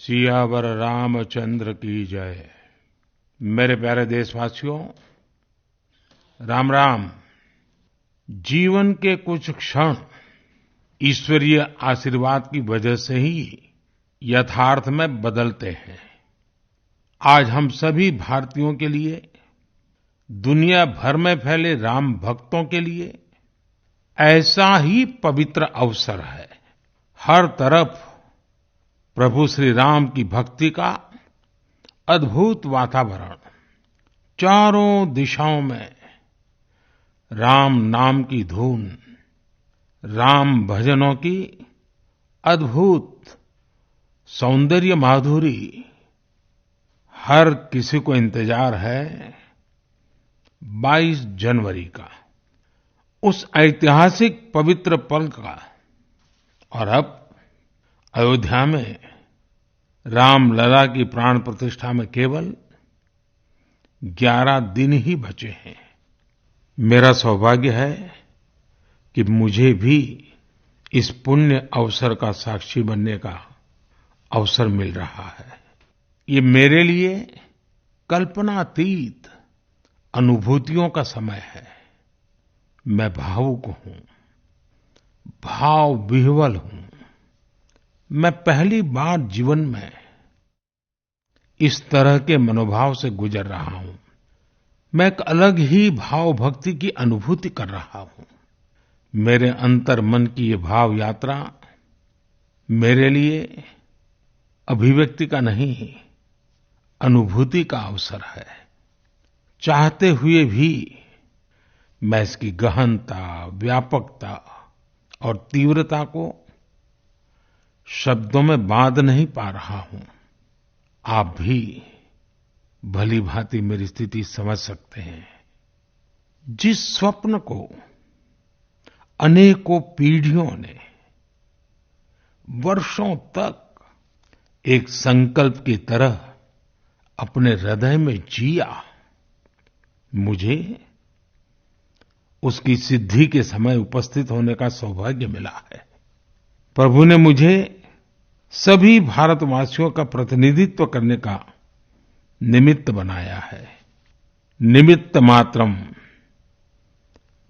सियावर रामचंद्र की जय। मेरे प्यारे देशवासियों, राम राम। जीवन के कुछ क्षण ईश्वरीय आशीर्वाद की वजह से ही यथार्थ में बदलते हैं। आज हम सभी भारतीयों के लिए, दुनिया भर में फैले राम भक्तों के लिए ऐसा ही पवित्र अवसर है। हर तरफ प्रभु श्री राम की भक्ति का अद्भुत वातावरण, चारों दिशाओं में राम नाम की धून, राम भजनों की अद्भुत सौंदर्य माधुरी। हर किसी को इंतजार है 22 जनवरी का, उस ऐतिहासिक पवित्र पल का। और अब अयोध्या में रामलला की प्राण प्रतिष्ठा में केवल 11 दिन ही बचे हैं। मेरा सौभाग्य है कि मुझे भी इस पुण्य अवसर का साक्षी बनने का अवसर मिल रहा है। ये मेरे लिए कल्पनातीत अनुभूतियों का समय है। मैं भावुक हूँ, भाव विह्वल हूँ। मैं पहली बार जीवन में इस तरह के मनोभाव से गुजर रहा हूँ। मैं एक अलग ही भाव भक्ति की अनुभूति कर रहा हूँ। मेरे अंतर मन की ये भाव यात्रा मेरे लिए अभिव्यक्ति का नहीं, अनुभूति का अवसर है। चाहते हुए भी मैं इसकी गहनता, व्यापकता और तीव्रता को शब्दों में बांध नहीं पा रहा हूँ। आप भी भलीभांति मेरी स्थिति समझ सकते हैं। जिस स्वप्न को अनेकों पीढ़ियों ने वर्षों तक एक संकल्प की तरह अपने हृदय में जिया, मुझे उसकी सिद्धि के समय उपस्थित होने का सौभाग्य मिला है। प्रभु ने मुझे सभी भारतवासियों का प्रतिनिधित्व करने का निमित्त बनाया है। निमित्त मात्रम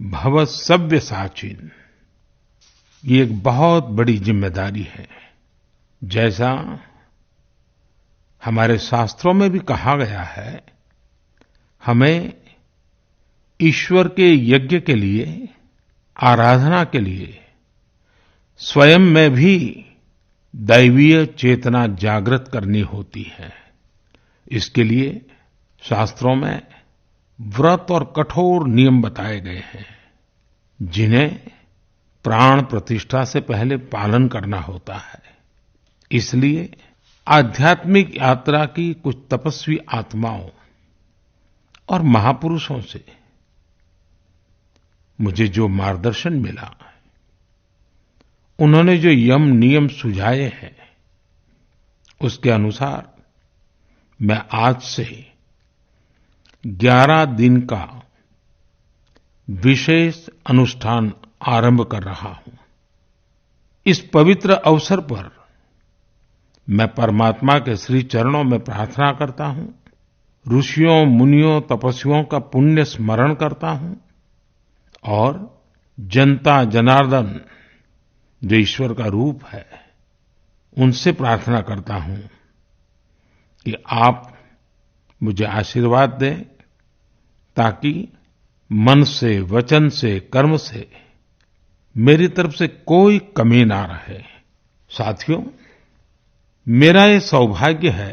भव सव्यसाचिन। ये एक बहुत बड़ी जिम्मेदारी है। जैसा हमारे शास्त्रों में भी कहा गया है, हमें ईश्वर के यज्ञ के लिए, आराधना के लिए स्वयं में भी दैवीय चेतना जागृत करनी होती है। इसके लिए शास्त्रों में व्रत और कठोर नियम बताए गए हैं, जिन्हें प्राण प्रतिष्ठा से पहले पालन करना होता है। इसलिए आध्यात्मिक यात्रा की कुछ तपस्वी आत्माओं और महापुरुषों से मुझे जो मार्गदर्शन मिला, उन्होंने जो यम नियम सुझाए हैं, उसके अनुसार मैं आज से 11 दिन का विशेष अनुष्ठान आरंभ कर रहा हूँ। इस पवित्र अवसर पर मैं परमात्मा के श्री चरणों में प्रार्थना करता हूँ, ऋषियों, मुनियों, तपस्वियों का पुण्य स्मरण करता हूँ और जनता जनार्दन, जो ईश्वर का रूप है, उनसे प्रार्थना करता हूँ कि आप मुझे आशीर्वाद दें, ताकि मन से, वचन से, कर्म से मेरी तरफ से कोई कमी ना रहे। साथियों, मेरा ये सौभाग्य है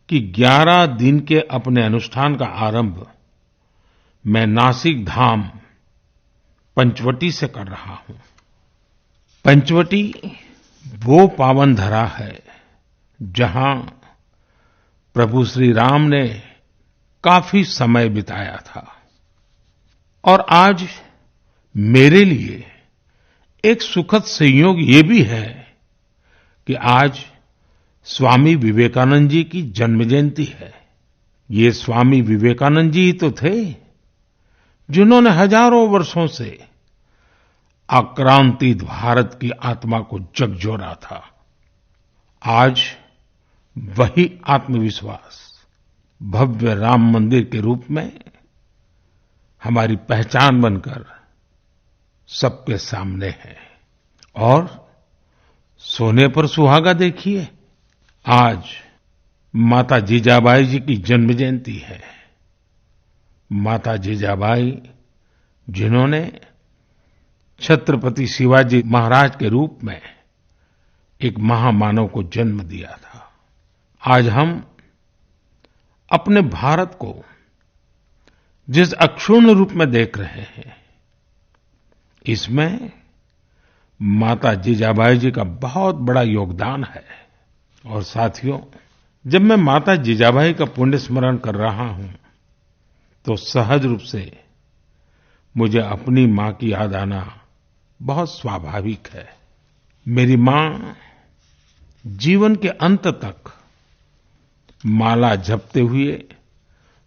कि 11 दिन के अपने अनुष्ठान का आरंभ मैं नासिक धाम पंचवटी से कर रहा हूँ। पंचवटी वो पावन धरा है जहाँ प्रभु श्री राम ने काफी समय बिताया था। और आज मेरे लिए एक सुखद संयोग ये भी है कि आज स्वामी विवेकानंद जी की जन्म जयंती है। ये स्वामी विवेकानंद जी ही तो थे जिन्होंने हजारों वर्षों से आक्रांतित भारत की आत्मा को झकझोरा था। आज वही आत्मविश्वास भव्य राम मंदिर के रूप में हमारी पहचान बनकर सबके सामने है। और सोने पर सुहागा देखिए, आज माता जीजाबाई जी की जन्म जयंती है। माता जीजाबाई जिन्होंने छत्रपति शिवाजी महाराज के रूप में एक महामानव को जन्म दिया था। आज हम अपने भारत को जिस अक्षुण्ण रूप में देख रहे हैं, इसमें माता जीजाबाई जी का बहुत बड़ा योगदान है। और साथियों, जब मैं माता जीजाबाई का पुण्य स्मरण कर रहा हूं तो सहज रूप से मुझे अपनी मां की याद आना बहुत स्वाभाविक है। मेरी मां जीवन के अंत तक माला जपते हुए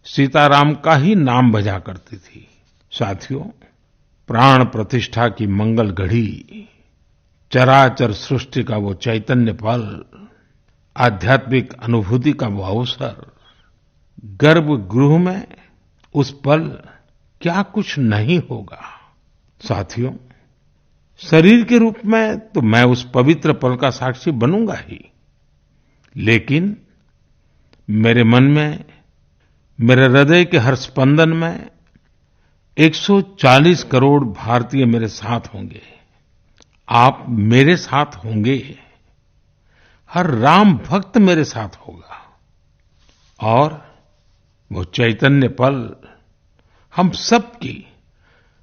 सीताराम का ही नाम भजा करती थी। साथियों, प्राण प्रतिष्ठा की मंगल घड़ी, चराचर सृष्टि का वो चैतन्य पल, आध्यात्मिक अनुभूति का वो अवसर, गर्भगृह में उस पल क्या कुछ नहीं होगा। साथियों, शरीर के रूप में तो मैं उस पवित्र पल का साक्षी बनूंगा ही, लेकिन मेरे मन में, मेरे हृदय के हर स्पंदन में 140 करोड़ भारतीय मेरे साथ होंगे। आप मेरे साथ होंगे, हर राम भक्त मेरे साथ होगा और वो चैतन्य पल हम सबकी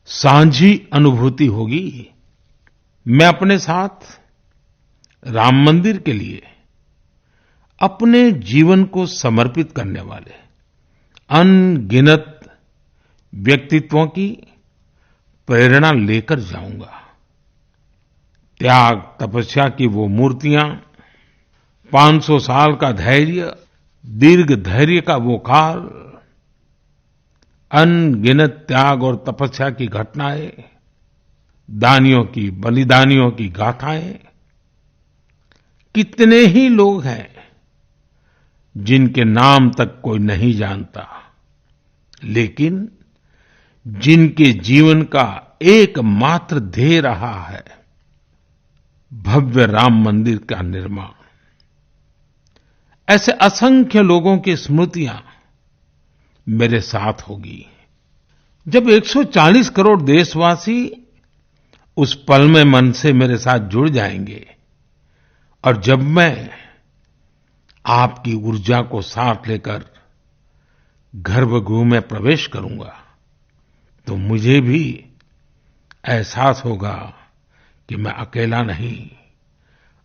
साझी अनुभूति होगी। मैं अपने साथ राम मंदिर के लिए अपने जीवन को समर्पित करने वाले अनगिनत व्यक्तित्वों की प्रेरणा लेकर जाऊंगा। त्याग तपस्या की वो मूर्तियां, 500 साल का धैर्य, दीर्घ धैर्य का वो काल, अनगिनत त्याग और तपस्या की घटनाएं, दानियों की, बलिदानियों की गाथाएं, कितने ही लोग हैं जिनके नाम तक कोई नहीं जानता, लेकिन जिनके जीवन का एकमात्र ध्येय रहा है भव्य राम मंदिर का निर्माण। ऐसे असंख्य लोगों की स्मृतियां मेरे साथ होगी। जब 140 करोड़ देशवासी उस पल में मन से मेरे साथ जुड़ जाएंगे और जब मैं आपकी ऊर्जा को साथ लेकर गर्भगृह में प्रवेश करूंगा तो मुझे भी एहसास होगा कि मैं अकेला नहीं,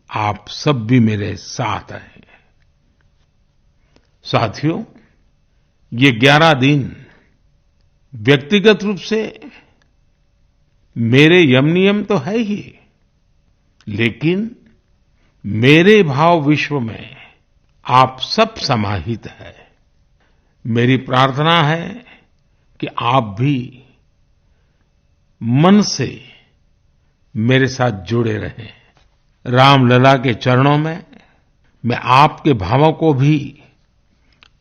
आप सब भी मेरे साथ हैं। साथियों, ये 11 दिन व्यक्तिगत रूप से मेरे यम नियम तो है ही, लेकिन मेरे भाव विश्व में आप सब समाहित है। मेरी प्रार्थना है कि आप भी मन से मेरे साथ जुड़े रहें। रामलला के चरणों में मैं आपके भावों को भी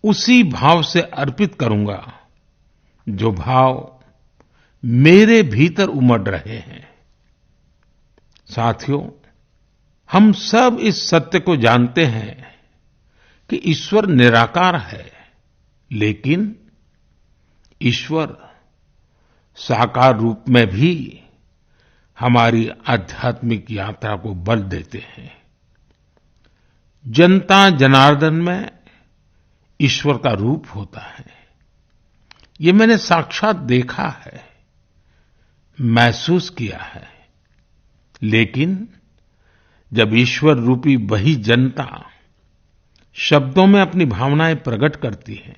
उसी भाव से अर्पित करूंगा जो भाव मेरे भीतर उमड़ रहे हैं। साथियों, हम सब इस सत्य को जानते हैं कि ईश्वर निराकार है, लेकिन ईश्वर साकार रूप में भी हमारी आध्यात्मिक यात्रा को बल देते हैं। जनता जनार्दन में ईश्वर का रूप होता है, ये मैंने साक्षात देखा है, महसूस किया है। लेकिन जब ईश्वर रूपी वही जनता शब्दों में अपनी भावनाएं प्रकट करती है,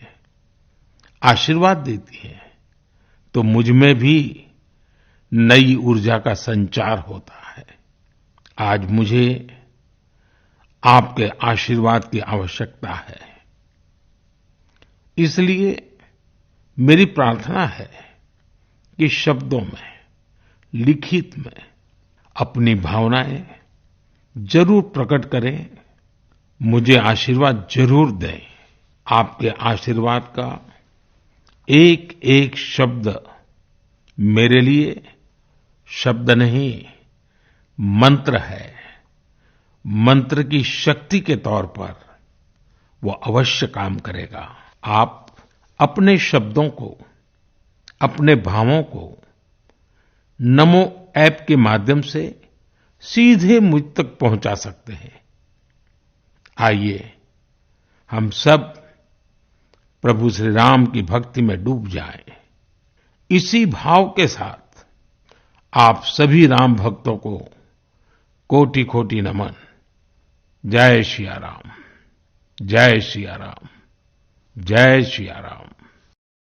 आशीर्वाद देती है, तो मुझ में भी नई ऊर्जा का संचार होता है। आज मुझे आपके आशीर्वाद की आवश्यकता है, इसलिए मेरी प्रार्थना है कि शब्दों में, लिखित में अपनी भावनाएं जरूर प्रकट करें मुझे आशीर्वाद जरूर दें। आपके आशीर्वाद का एक एक शब्द मेरे लिए शब्द नहीं, मंत्र है। मंत्र की शक्ति के तौर पर वो अवश्य काम करेगा। आप अपने शब्दों को, अपने भावों को नमो ऐप के माध्यम से सीधे मुझ तक पहुंचा सकते हैं। आइए हम सब प्रभु श्री राम की भक्ति में डूब जाएं। इसी भाव के साथ आप सभी राम भक्तों को कोटि-कोटि नमन। जय सिया राम, जय सिया राम, जय सिया राम।